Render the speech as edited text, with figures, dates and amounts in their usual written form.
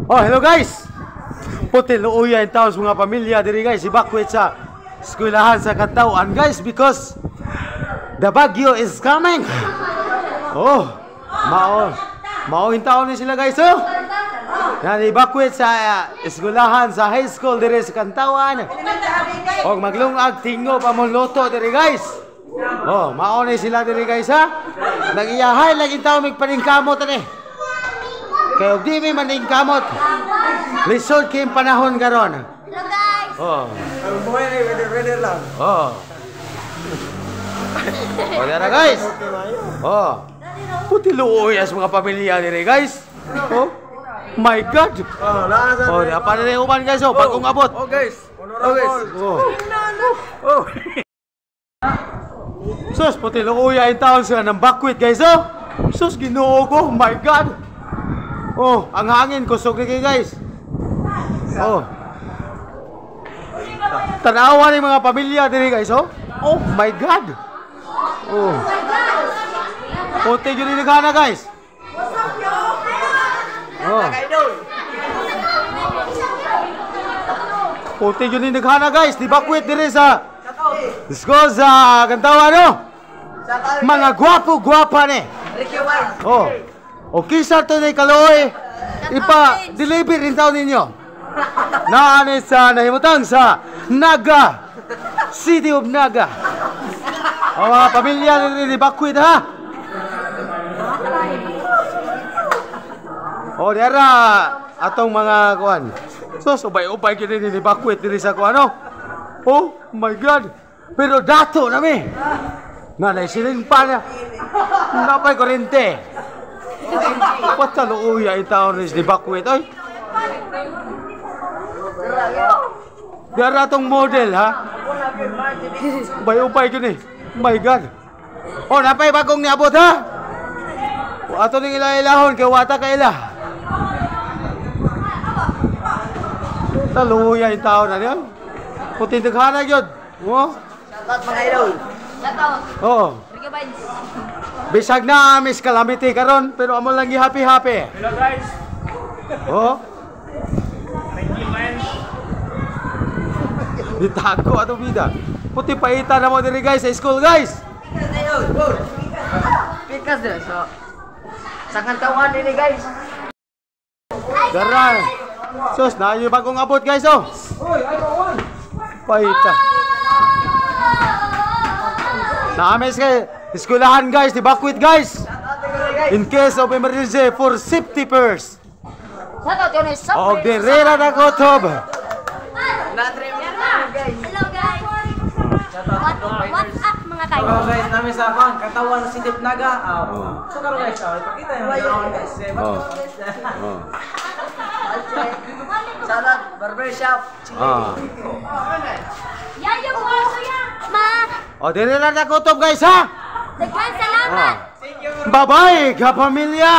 Oh, hello guys. Puti luuya in taos mga pamilya diri guys, evacuate sa eskwelahan sa Katawan guys because the Baguio is coming. Oh, mao in taon ni sila guys oh. Yan evacuate sa eskwelahan sa high school diri sa Katawan. Og maglungag tingo pa mo loto diri guys. Oh, mao ni sila diri guys ha. Nagiyahay lagi taon mig paningkamot ani. Kaya di may maning kamot. Lisod kayong panahon karon. Hello guys! Oh. Buhay na, weather lang. Oh. O, dara guys. Oh. Puti luoy as mga pamilya nire guys. Oh. My God. Oh, lakas Oh, apa na rin uman guys oh. Bagong abot. Oh guys. Oh guys. Oh. Oh. Sus, puti luoy ay taon sila ng bakwit guys oh. Sus, ginoo ko. My God. Oh, ang hangin kusog ni kayo guys. Oh. Tanawa ni mga pamilya diri guys oh. Oh my God. Oh. Puti yun ni Nagana guys. Oh. Puti yun ni Nagana guys. Di ba quit diri sa school sa Kantawan no? Mga gwapo-gwapa ni. Oh. O kisa to ni Kaloy, ipa-deliver rin tao ninyo. Naani sa nahimutang sa Naga, City of Naga. O mga pamilya ni Bakwit ha. O diara atong mga kuan. So ubay-ubay kini ni Bakwit diri sa kuan no. Oh my God. Pero dato nami. Nanay siling pa na. Napay kurente. What the luuya in town is di Bakwit oy. Dara tong model ha. Ubay-ubay gini. My God. Oh, napay bagong niabot ha. Ato ning ila-ilahon kay wata ka ila. Taluya in town na yan. Puti daghana gyud. Oh. Shoutout mga idol. Shoutout! Oh. Ricky Vines! Bisag na miss calamity karon pero amo lang gi-happy-happy. Hello guys. Oh. Thank you man. Ditago ato bida. Puti paita na mo diri guys sa school guys. Pikas din so. Sa Kantawan din guys. Daran. Sus, na yung bagong abot guys oh. Paita. Naamis kay eskwelahan guys, di Bakwit guys. In case of emergency for safety first. Shoutout yun is O direra na kotob. Hello guys! What's up mga kayo? Hello guys, namin sa Katawan City of Naga. So karon guys, ipakita yung mga guys. Oh. Shoutout barbershop. Ah. Yayo po! Ma! O direra na kotob guys ha. Daghan salamat! Bye-bye kapamilya.